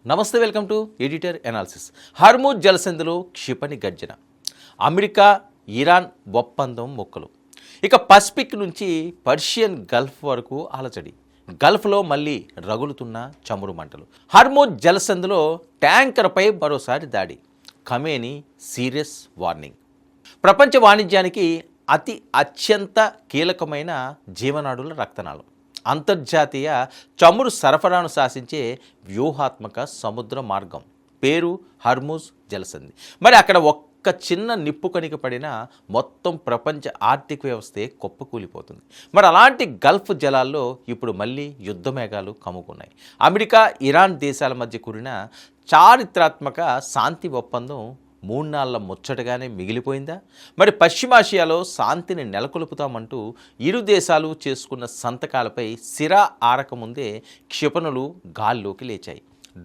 నమస్తే, welcome to editor analysis. Hormuz జలసంధిలో క్షిపణి గర్జన, అమెరికా ఇరాన్ ఒప్పందం మొక్కలు. ఇక పసిఫిక్ నుంచి పర్షియన్ గల్ఫ్ వరకు అలజడి. గల్ఫ్లో మళ్ళీ రగులుతున్న చమురు మంటలు. హర్ముజ్ జలసంధిలో ట్యాంకర్పై మరోసారి దాడి. Khamenei serious warning. ప్రపంచ వాణిజ్యానికి అత్యంత కీలకమైన జీవనాడుల రక్తనాళం, అంతర్జాతీయ చమురు సరఫరాను శాసించే వ్యూహాత్మక సముద్ర మార్గం, పేరు హర్ముజ్ జలసంధి. మరి అక్కడ ఒక్క చిన్న నిప్పు కణిక పడినా మొత్తం ప్రపంచ ఆర్థిక వ్యవస్థే కుప్పకూలిపోతుంది. మరి అలాంటి గల్ఫ్ జలాల్లో ఇప్పుడు మళ్ళీ యుద్ధ మేఘాలు కమ్ముకున్నాయి. అమెరికా ఇరాన్ దేశాల మధ్య కూడిన చారిత్రాత్మక శాంతి ఒప్పందం 3 నాళ్ల ముచ్చటగానే మిగిలిపోయిందా? మరి పశ్చిమాసియాలో శాంతిని నెలకొల్పుతామంటూ ఇరు దేశాలు చేసుకున్న సంతకాలపై సిరా ఆరకముందే క్షిపణులు గాల్లోకి లేచాయి,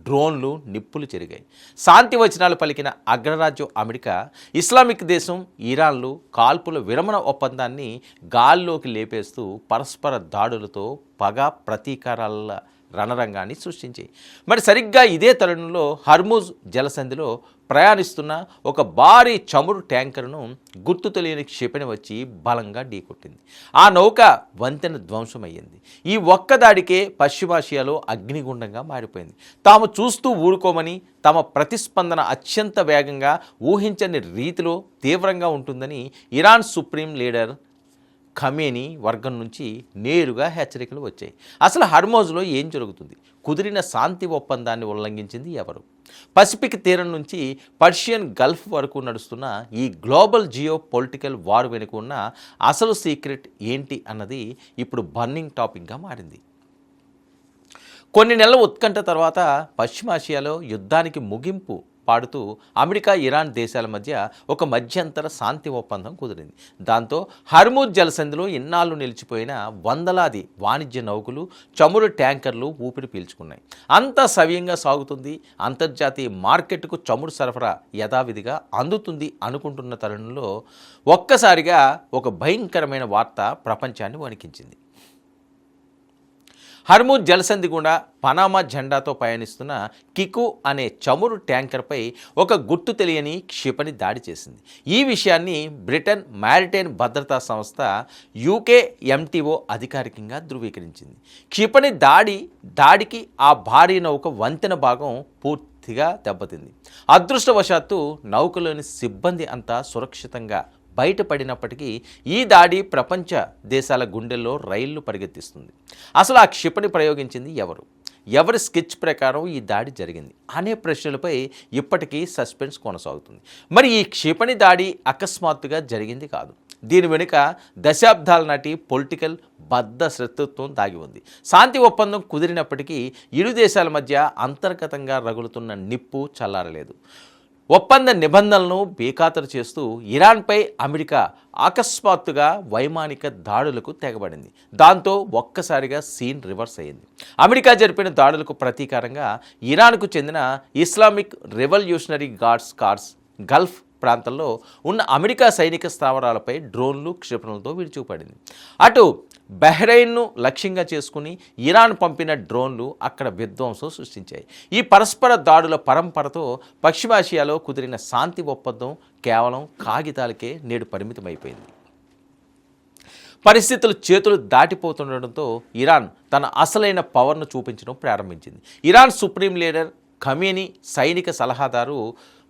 డ్రోన్లు నిప్పులు చెరిగాయి. శాంతి వచనాలు పలికిన అగ్రరాజ్యం అమెరికా, ఇస్లామిక్ దేశం ఇరాన్లు కాల్పుల విరమణ ఒప్పందాన్ని గాల్లోకి లేపేస్తూ పరస్పర దాడులతో పగ ప్రతీకారాల రణరంగాన్ని సృష్టించాయి. మరి సరిగ్గా ఇదే తరుణంలో హర్ముజ్ జలసంధిలో ప్రయాణిస్తున్న ఒక భారీ చమురు ట్యాంకర్ను గుర్తు తెలియని క్షిపణి వచ్చి బలంగా ఢీకొట్టింది. ఆ నౌక వంతెన ధ్వంసమయ్యింది. ఈ ఒక్కదాడికే పశ్చిమాసియాలో అగ్నిగుండంగా మారిపోయింది. తాము చూస్తూ ఊరుకోమని, తమ ప్రతిస్పందన అత్యంత వేగంగా, ఊహించని రీతిలో తీవ్రంగా ఉంటుందని ఇరాన్ సుప్రీం లీడర్ ఖమేనీ వర్గం నుంచి నేరుగా హెచ్చరికలు వచ్చాయి. అసలు హర్ముజ్లో ఏం జరుగుతుంది? కుదిరిన శాంతి ఒప్పందాన్ని ఉల్లంఘించింది ఎవరు? పసిఫిక్ తీరం నుంచి పర్షియన్ గల్ఫ్ వరకు నడుస్తున్న ఈ గ్లోబల్ జియో పొలిటికల్ వార్ వెనుక ఉన్న అసలు సీక్రెట్ ఏంటి అన్నది ఇప్పుడు బర్నింగ్ టాపిక్గా మారింది. కొన్ని నెలల ఉత్కంఠ తర్వాత పశ్చిమాసియాలో యుద్ధానికి ముగింపు పాడుతూ అమెరికా ఇరాన్ దేశాల మధ్య ఒక మధ్యంతర శాంతి ఒప్పందం కుదిరింది. దాంతో హర్ముజ్ జలసంధిలో ఇన్నాళ్ళు నిలిచిపోయిన వందలాది వాణిజ్య నౌకలు, చమురు ట్యాంకర్లు ఊపిరి పీల్చుకున్నాయి. అంతా సవ్యంగా సాగుతుంది, అంతర్జాతీయ మార్కెట్కు చమురు సరఫరా యథావిధిగా అందుతుంది అనుకుంటున్న తరుణంలో ఒక్కసారిగా ఒక భయంకరమైన వార్త ప్రపంచాన్ని వణికించింది. హర్ముజ్ జలసంధి గుండా పనామా జెండాతో పయనిస్తున్న కికు అనే చమురు ట్యాంకర్పై ఒక గుర్తు తెలియని క్షిపణి దాడి చేసింది. ఈ విషయాన్ని బ్రిటన్ మ్యారిటైన్ భద్రతా సంస్థ UKMTO అధికారికంగా ధృవీకరించింది. క్షిపణి దాడికి ఆ భారీ నౌక వంతెన భాగం పూర్తిగా దెబ్బతింది. అదృష్టవశాత్తు నౌకలోని సిబ్బంది అంతా సురక్షితంగా బయటపడినప్పటికీ ఈ దాడి ప్రపంచ దేశాల గుండెల్లో రైళ్లు పరిగెత్తిస్తుంది. అసలు ఆ క్షిపణి ప్రయోగించింది ఎవరు? ఎవరి స్కెచ్ ప్రకారం ఈ దాడి జరిగింది అనే ప్రశ్నలపై ఇప్పటికీ సస్పెన్స్ కొనసాగుతుంది. మరి ఈ క్షిపణి దాడి అకస్మాత్తుగా జరిగింది కాదు. దీని వెనుక దశాబ్దాల నాటి పొలిటికల్ బద్ధశత్రుత్వం దాగి ఉంది. శాంతి ఒప్పందం కుదిరినప్పటికీ ఇరు దేశాల మధ్య అంతర్గతంగా రగులుతున్న నిప్పు చల్లారలేదు. ఒప్పంద నిబంధనలను బేఖాతరు చేస్తూ ఇరాన్పై అమెరికా అకస్మాత్తుగా వైమానిక దాడులకు తెగబడింది. దాంతో ఒక్కసారిగా సీన్ రివర్స్ అయ్యింది. అమెరికా జరిపిన దాడులకు ప్రతీకారంగా ఇరాన్కు చెందిన Islamic revolutionary guards cars Gulf ప్రాంతంలో ఉన్న అమెరికా సైనిక స్థావరాలపై డ్రోన్లు, క్షిపణులతో విరుచుకుపడింది. అటు బహ్రెయిన్ను లక్ష్యంగా చేసుకుని ఇరాన్ పంపిన డ్రోన్లు అక్కడ విధ్వంసం సృష్టించాయి. ఈ పరస్పర దాడుల పరంపరతో పశ్చిమాసియాలో కుదిరిన శాంతి ఒప్పందం కేవలం కాగితాలకే నేడు పరిమితమైపోయింది. పరిస్థితులు చేతులు దాటిపోతుండటంతో ఇరాన్ తన అసలైన పవర్ను చూపించడం ప్రారంభించింది. ఇరాన్ సుప్రీం లీడర్ ఖమేనీ సైనిక సలహాదారు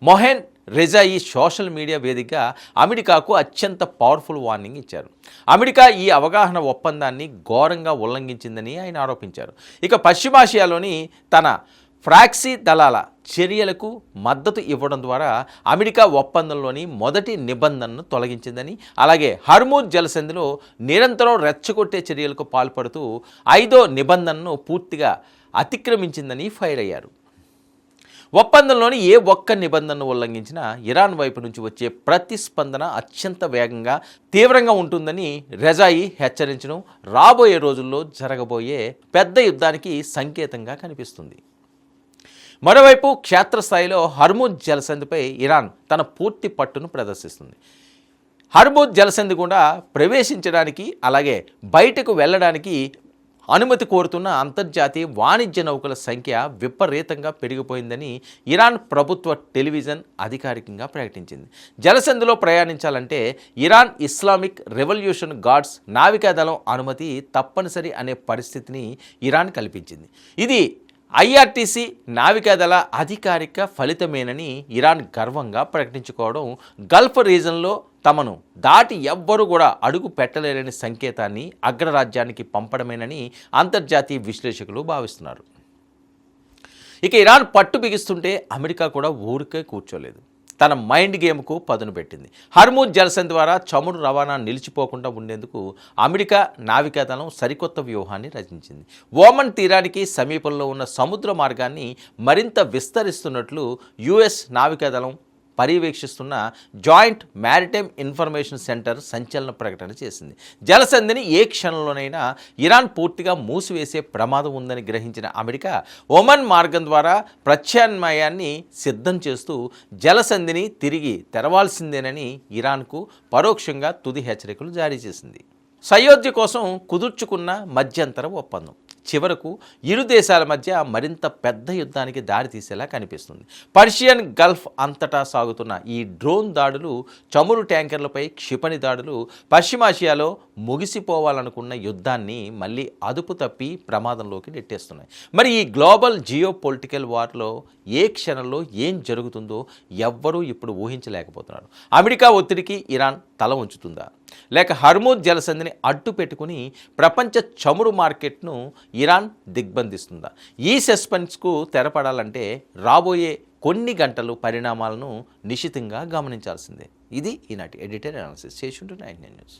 మొహెన్ రెజాయి సోషల్ మీడియా వేదికగా అమెరికాకు అత్యంత పవర్ఫుల్ వార్నింగ్ ఇచ్చారు. అమెరికా ఈ అవగాహన ఒప్పందాన్ని ఘోరంగా ఉల్లంఘించిందని ఆయన ఆరోపించారు. ఇక పశ్చిమాసియాలోని తన ప్రాక్సీ దళాల చర్యలకు మద్దతు ఇవ్వడం ద్వారా అమెరికా ఒప్పందంలోని మొదటి నిబంధనను తొలగించిందని, అలాగే హర్ముజ్ జలసంధిలో నిరంతరం రెచ్చగొట్టే చర్యలకు పాల్పడుతూ 5వ నిబంధనను పూర్తిగా అతిక్రమించిందని ఫైర్ అయ్యారు. ఒప్పందంలోని ఏ ఒక్క నిబంధనను ఉల్లంఘించినా ఇరాన్ వైపు నుంచి వచ్చే ప్రతిస్పందన అత్యంత వేగంగా, తీవ్రంగా ఉంటుందని రెజాయి హెచ్చరించడం రాబోయే రోజుల్లో జరగబోయే పెద్ద యుద్ధానికి సంకేతంగా కనిపిస్తుంది. మరోవైపు క్షేత్రస్థాయిలో హర్ముజ్ జలసంధిపై ఇరాన్ తన పూర్తి పట్టును ప్రదర్శిస్తుంది. హర్ముజ్ జలసంధి గుండా ప్రవేశించడానికి, అలాగే బయటకు వెళ్ళడానికి అనుమతి కోరుతున్న అంతర్జాతీయ వాణిజ్య నౌకల సంఖ్య విపరీతంగా పెరిగిపోయిందని ఇరాన్ ప్రభుత్వ టెలివిజన్ అధికారికంగా ప్రకటించింది. జలసంధిలో ప్రయాణించాలంటే ఇరాన్ ఇస్లామిక్ రెవల్యూషన్ గార్డ్స్ నావికాదళం అనుమతి తప్పనిసరి అనే పరిస్థితిని ఇరాన్ కల్పించింది. ఇది ఐఆర్టీసీ నావికాదళ అధికారిక ఫలితమేనని ఇరాన్ గర్వంగా ప్రకటించుకోవడం గల్ఫ్ రీజన్లో తమను దాటి ఎవ్వరూ కూడా అడుగు పెట్టలేరని సంకేతాన్ని అగ్రరాజ్యానికి పంపడమేనని అంతర్జాతీయ విశ్లేషకులు భావిస్తున్నారు. ఇక ఇరాన్ పట్టు బిగిస్తుంటే అమెరికా కూడా ఊరికే కూర్చోలేదు. తన మైండ్ గేమ్కు పదును పెట్టింది. హర్మూజ్ జలసంధి ద్వారా చమురు రవాణా నిలిచిపోకుండా ఉండేందుకు అమెరికా నావికాదళం సరికొత్త వ్యూహాన్ని రచించింది. ఓమన్ తీరానికి సమీపంలో ఉన్న సముద్ర మార్గాన్ని మరింత విస్తరిస్తున్నట్లు యుఎస్ నావికాదళం పర్యవేక్షిస్తున్న జాయింట్ మ్యారిటైమ్ ఇన్ఫర్మేషన్ సెంటర్ సంచలన ప్రకటన చేసింది. జలసంధిని ఏ క్షణంలోనైనా ఇరాన్ పూర్తిగా మూసివేసే ప్రమాదం ఉందని గ్రహించిన అమెరికా ఒమన్ మార్గం ద్వారా ప్రత్యామ్నాయాన్ని సిద్ధం చేస్తూ జలసంధిని తిరిగి తెరవాల్సిందేనని ఇరాన్కు పరోక్షంగా తుది హెచ్చరికలు జారీ చేసింది. సయోధ్య కోసం కుదుర్చుకున్న మధ్యంతర ఒప్పందం చివరకు ఇరు దేశాల మధ్య మరింత పెద్ద యుద్ధానికి దారితీసేలా కనిపిస్తుంది. పర్షియన్ గల్ఫ్ అంతటా సాగుతున్న ఈ డ్రోన్ దాడులు, చమురు ట్యాంకర్లపై క్షిపణి దాడులు పశ్చిమాసియాలో ముగిసిపోవాలనుకున్న యుద్ధాన్ని మళ్ళీ అదుపు తప్పి ప్రమాదంలోకి నెట్టేస్తున్నాయి. మరి ఈ గ్లోబల్ జియో పొలిటికల్ వార్లో ఏ క్షణంలో ఏం జరుగుతుందో ఎవ్వరూ ఇప్పుడు ఊహించలేకపోతున్నారు. అమెరికా ఒత్తిడికి ఇరాన్ తల ఉంచుతుందా, లేక హర్మూజ్ జలసంధిని అడ్డు పెట్టుకుని ప్రపంచ చమురు మార్కెట్ను ఇరాన్ దిగ్బంధిస్తుందా? ఈ సస్పెన్స్కు తెరపడాలంటే రాబోయే కొన్ని గంటలు పరిణామాలను నిశితంగా గమనించాల్సిందే. ఇది ఈనాటి ఎడిటర్ అనాలిసిస్. చేస్తుంటే 9 న్యూస్.